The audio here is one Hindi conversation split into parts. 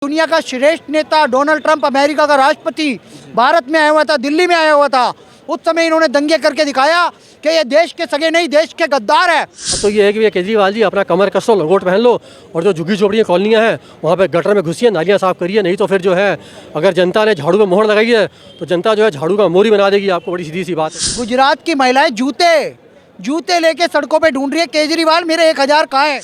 दुनिया का श्रेष्ठ नेता डोनाल्ड ट्रंप, अमेरिका का राष्ट्रपति, भारत में आया हुआ था, दिल्ली में आया हुआ था। उस समय इन्होंने दंगे करके दिखाया कि ये देश के सगे नहीं, देश के गद्दार है। तो ये है कि ये केजरीवाल जी अपना कमर कस लो, लंगोट पहन लो और जो झुग्गी झोपड़ियाँ कॉलोनियाँ हैं वहाँ पे गटर में घुसिए, नालियाँ साफ़ करिए। नहीं तो फिर जो है अगर जनता ने झाड़ू में मोहर लगाई है तो जनता जो है झाड़ू का मोरी बना देगी आपको। बड़ी सीधी सी बात है। गुजरात की महिलाएं जूते लेके सड़कों पे ढूंढ रही है, केजरीवाल मेरे 1000 कहाँ है।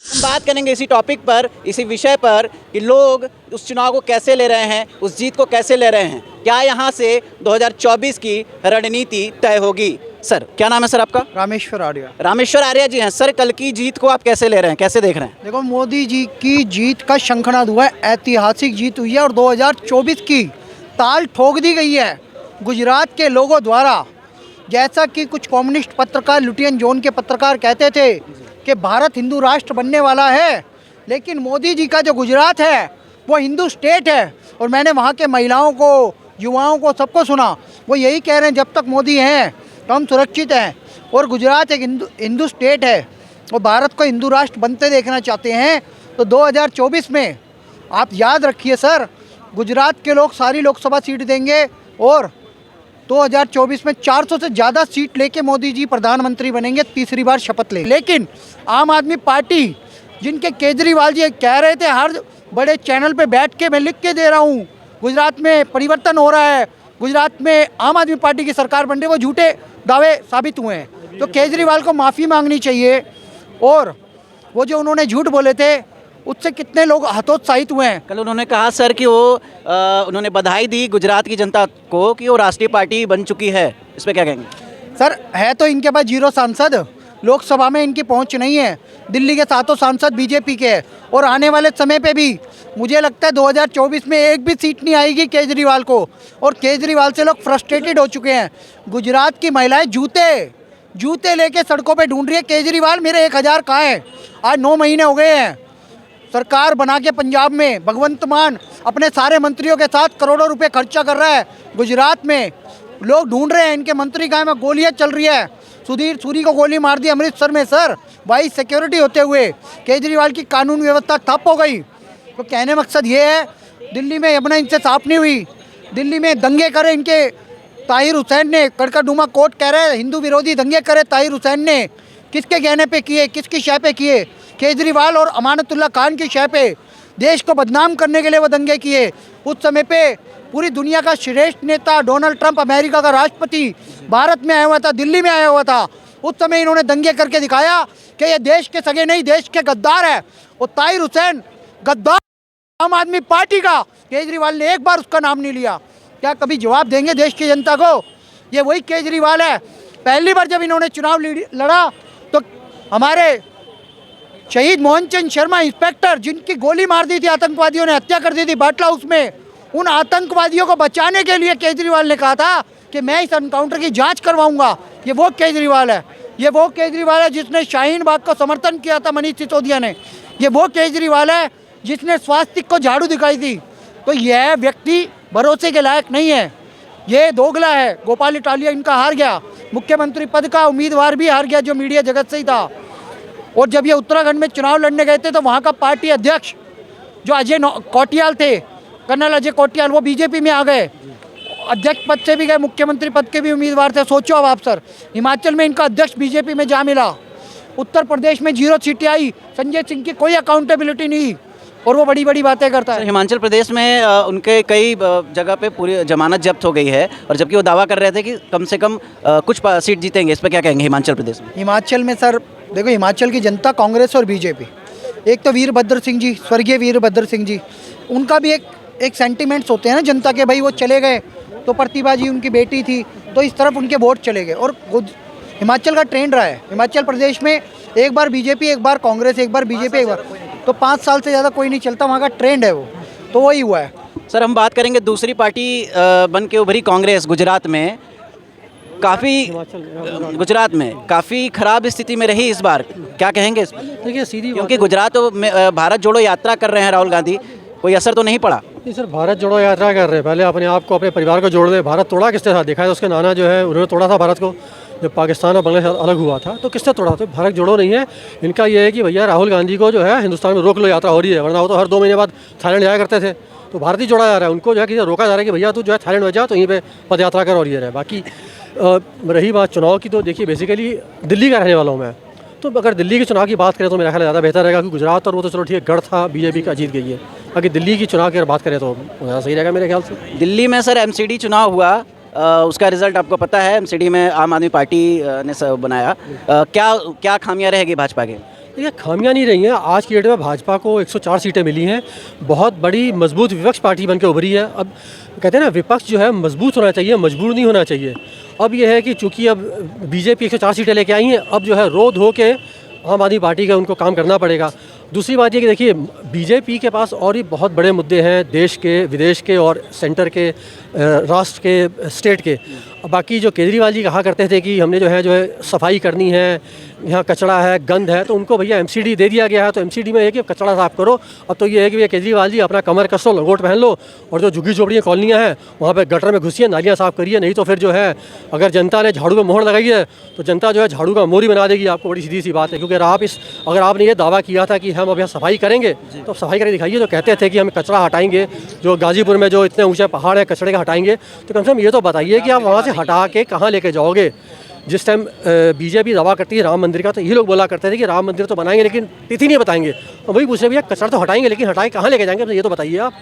हम बात करेंगे इसी टॉपिक पर, इसी विषय पर कि लोग उस चुनाव को कैसे ले रहे हैं, उस जीत को कैसे ले रहे हैं। क्या यहाँ से 2024 की रणनीति तय होगी? सर क्या नाम है सर आपका? रामेश्वर आर्या। रामेश्वर आर्या जी हैं। सर कल की जीत को आप कैसे ले रहे हैं, कैसे देख रहे हैं? देखो, मोदी जी की जीत का शंखनाद हुआ है, ऐतिहासिक जीत हुई है और 2024 की ताल ठोक दी गई है गुजरात के लोगों द्वारा। जैसा कि कुछ कम्युनिस्ट पत्रकार, लुटियन जोन के पत्रकार कहते थे कि भारत हिंदू राष्ट्र बनने वाला है, लेकिन मोदी जी का जो गुजरात है वो हिंदू स्टेट है। और मैंने वहाँ के महिलाओं को, युवाओं को, सबको सुना, वो यही कह रहे हैं जब तक मोदी हैं तो हम सुरक्षित हैं। और गुजरात एक हिंदू स्टेट है और भारत को हिंदू राष्ट्र बनते देखना चाहते हैं। तो 2024 में आप याद रखिए सर, गुजरात के लोग सारी लोकसभा सीट देंगे और 2024 में 400 से ज़्यादा सीट लेके मोदी जी प्रधानमंत्री बनेंगे, तीसरी बार शपथ ले। लेकिन आम आदमी पार्टी, जिनके केजरीवाल जी कह रहे थे हर बड़े चैनल पे बैठ के मैं लिख के दे रहा हूँ गुजरात में परिवर्तन हो रहा है, गुजरात में आम आदमी पार्टी की सरकार बन रही है, वो झूठे दावे साबित हुए हैं। तो केजरीवाल को माफ़ी मांगनी चाहिए। और वो जो उन्होंने झूठ बोले थे उससे कितने लोग हतोत्साहित हुए हैं। कल उन्होंने कहा सर कि वो उन्होंने बधाई दी गुजरात की जनता को कि वो राष्ट्रीय पार्टी बन चुकी है। इस पर क्या कहेंगे? सर है तो इनके पास 0 सांसद, लोकसभा में इनकी पहुंच नहीं है। दिल्ली के 7 सांसद बीजेपी के हैं और आने वाले समय पे भी मुझे लगता है 2024 में एक भी सीट नहीं आएगी केजरीवाल को। और केजरीवाल से लोग फ्रस्ट्रेटेड हो चुके हैं। गुजरात की महिलाएं जूते लेके सड़कों पे ढूंढ रही है, केजरीवाल मेरे 1000 कहाँ है। आज 9 महीने हो गए हैं सरकार बना के। पंजाब में भगवंत मान अपने सारे मंत्रियों के साथ करोड़ों रुपए खर्चा कर रहा है। गुजरात में लोग ढूंढ रहे हैं इनके मंत्री कहाँ में। गोलियां चल रही है, सुधीर सूरी को गोली मार दी अमृतसर में सर, भाई सिक्योरिटी होते हुए। केजरीवाल की कानून व्यवस्था ठप हो गई। तो कहने मकसद ये है, दिल्ली में यमुना इनसे साफ नहीं हुई। दिल्ली में दंगे करे इनके ताहिर हुसैन ने, कड़कड़डूमा कोर्ट कह रहे हैं हिंदू विरोधी दंगे करे ताहिर हुसैन ने। किसके कहने पे किए, किसकी शय पे किए? केजरीवाल और अमानतुल्लाह खान की शय पे। देश को बदनाम करने के लिए वो दंगे किए। उस समय पे पूरी दुनिया का श्रेष्ठ नेता डोनाल्ड ट्रंप, अमेरिका का राष्ट्रपति, भारत में आया हुआ था, दिल्ली में आया हुआ था। उस समय इन्होंने दंगे करके दिखाया कि ये देश के सगे नहीं, देश के गद्दार है। और ताहिर हुसैन गद्दार आम आदमी पार्टी का, केजरीवाल ने एक बार उसका नाम नहीं लिया। क्या कभी जवाब देंगे देश की जनता को? ये वही केजरीवाल है। पहली बार जब इन्होंने चुनाव लड़ा तो हमारे शहीद मोहनचंद शर्मा इंस्पेक्टर, जिनकी गोली मार दी थी आतंकवादियों ने, हत्या कर दी थी बाटला हाउस में, उन आतंकवादियों को बचाने के लिए केजरीवाल ने कहा था कि मैं इस एनकाउंटर की जांच करवाऊंगा। ये वो केजरीवाल है। ये वो केजरीवाल है जिसने शाहीन बाग को समर्थन किया था मनीष सिसोदिया ने। ये वो केजरीवाल है जिसने स्वास्तिक को झाड़ू दिखाई थी। तो यह व्यक्ति भरोसे के लायक नहीं है, ये दोगला है। गोपाल इटालिया इनका हार गया, मुख्यमंत्री पद का उम्मीदवार भी हार गया जो मीडिया जगत से ही था। और जब ये उत्तराखंड में चुनाव लड़ने गए थे तो वहाँ का पार्टी अध्यक्ष जो अजय कोटियाल थे, कर्नल अजय कोटियाल, वो बीजेपी में आ गए। अध्यक्ष पद से भी गए, मुख्यमंत्री पद के भी उम्मीदवार थे। सोचो अब आप सर, हिमाचल में इनका अध्यक्ष बीजेपी में जा मिला, उत्तर प्रदेश में 0 सीटें आई, संजय सिंह की कोई अकाउंटेबिलिटी नहीं और वो बड़ी बड़ी बातें करता है। हिमाचल प्रदेश में उनके कई जगह पे पूरी जमानत जब्त हो गई है और जबकि वो दावा कर रहे थे कि कम से कम कुछ सीट जीतेंगे। इस पर क्या कहेंगे हिमाचल प्रदेश में? हिमाचल में सर देखो, हिमाचल की जनता कांग्रेस और बीजेपी, एक तो वीरभद्र सिंह जी, स्वर्गीय वीरभद्र सिंह जी, उनका भी एक सेंटिमेंट्स होते हैं ना जनता के। भाई वो चले गए तो प्रतिभा जी उनकी बेटी थी, तो इस तरफ उनके वोट चले गए। और हिमाचल का ट्रेंड रहा है, हिमाचल प्रदेश में एक बार बीजेपी, एक बार कांग्रेस, एक बार बीजेपी, एक बार, तो 5 साल से ज़्यादा कोई नहीं चलता। वहाँ का ट्रेंड है वो, तो वही हुआ है। सर हम बात करेंगे दूसरी पार्टी बन के उभरी कांग्रेस। गुजरात में काफ़ी ख़राब स्थिति में रही इस बार, क्या कहेंगे इस पर? देखिए सीधी क्योंकि गुजरात में भारत जोड़ो यात्रा कर रहे हैं राहुल गांधी, कोई असर तो नहीं पड़ा? नहीं सर, भारत जोड़ो यात्रा कर रहे हैं, पहले अपने आप को, अपने परिवार को जोड़ रहे। भारत तोड़ा किसके साथ? देखा है उसके नाना जो है उन्होंने तोड़ा था भारत को। जब पाकिस्तान और बांग्लादेश अलग हुआ था तो किसने तोड़ा? तो भारत जोड़ो नहीं है। इनका ये है कि भैया राहुल गांधी को जो है हिंदुस्तान में रोक लो, यात्रा हो रही है, वरना वो तो हर 2 महीने बाद थाईलैंड जाया करते थे। तो भारत ही जोड़ा जा रहा है, उनको जो है कि रोका जा रहा है कि भैया तू जो है थाईलैंड में जा, तो यहीं पे पद यात्रा कर और ये रहे। बाकी रही बात चुनाव की, तो देखिए बेसिकली दिल्ली का रहने वाला हूँ मैं, तो अगर दिल्ली के चुनाव की बात करें तो मेरा ख्याल ज़्यादा बेहतर रहेगा, क्योंकि गुजरात और वो तो चलो ठीक है गढ़ था, बीजेपी का जीत गई है। बाकी दिल्ली की चुनाव की अगर बात करें तो ज़्यादा सही रहेगा मेरे ख्याल से। दिल्ली में सर एमसीडी चुनाव हुआ, उसका रिजल्ट आपको पता है। एमसीडी में आम आदमी पार्टी ने बनाया। क्या क्या खामियां रहेगी भाजपा के? देखिए खामियां नहीं रही हैं। आज की डेट में भाजपा को 104 सीटें मिली हैं, बहुत बड़ी मजबूत विपक्ष पार्टी बनकर उभरी है। अब कहते हैं ना, विपक्ष जो है मजबूत होना चाहिए, मजबूर नहीं होना चाहिए। अब यह है कि चूंकि अब बीजेपी 104 सीटें लेके आई हैं, अब जो है रो धो के आम आदमी पार्टी का उनको काम करना पड़ेगा। दूसरी बात ये कि देखिए बीजेपी के पास और भी बहुत बड़े मुद्दे हैं, देश के, विदेश के और सेंटर के, राष्ट्र के, स्टेट के। बाकी जो केजरीवाल जी कहा करते थे कि हमने जो है सफाई करनी है, यहाँ कचरा है, गंद है, तो उनको भैया एमसीडी दे दिया गया है। तो एमसीडी में है कि कचरा साफ करो। अब तो ये है कि भैया केजरीवाल जी अपना कमर कस लो, लंगोट पहन लो, और जो झुग्गी झोपड़ियाँ कॉलोनियाँ हैं वहाँ पे गटर में घुसिए, नालियाँ साफ़ करिए। नहीं तो फिर जो है अगर जनता ने झाड़ू पे मोहर लगाई है तो जनता जो है झाड़ू का मोरी बना देगी आपको। बड़ी सीधी सी बात है। क्योंकि अगर आपने ये दावा किया था कि हम अब यहाँ सफाई करेंगे, तो सफाई करके दिखाइए। तो कहते थे कि हम कचरा हटाएंगे, जो गाजीपुर में जो इतने ऊँचे पहाड़ है कचरे का हटाएंगे, तो कम से कम ये तो बताइए कि आप वहाँ से हटा के कहाँ लेके जाओगे। जिस टाइम बीजेपी दावा करती है राम मंदिर का, तो ये लोग बोला करते थे कि राम मंदिर तो बनाएंगे लेकिन तिथि नहीं बताएंगे। और वही पूछ रहे भैया कचरा तो हटाएंगे लेकिन हटाए कहाँ लेके जाएंगे, तो ये तो बताइए आप।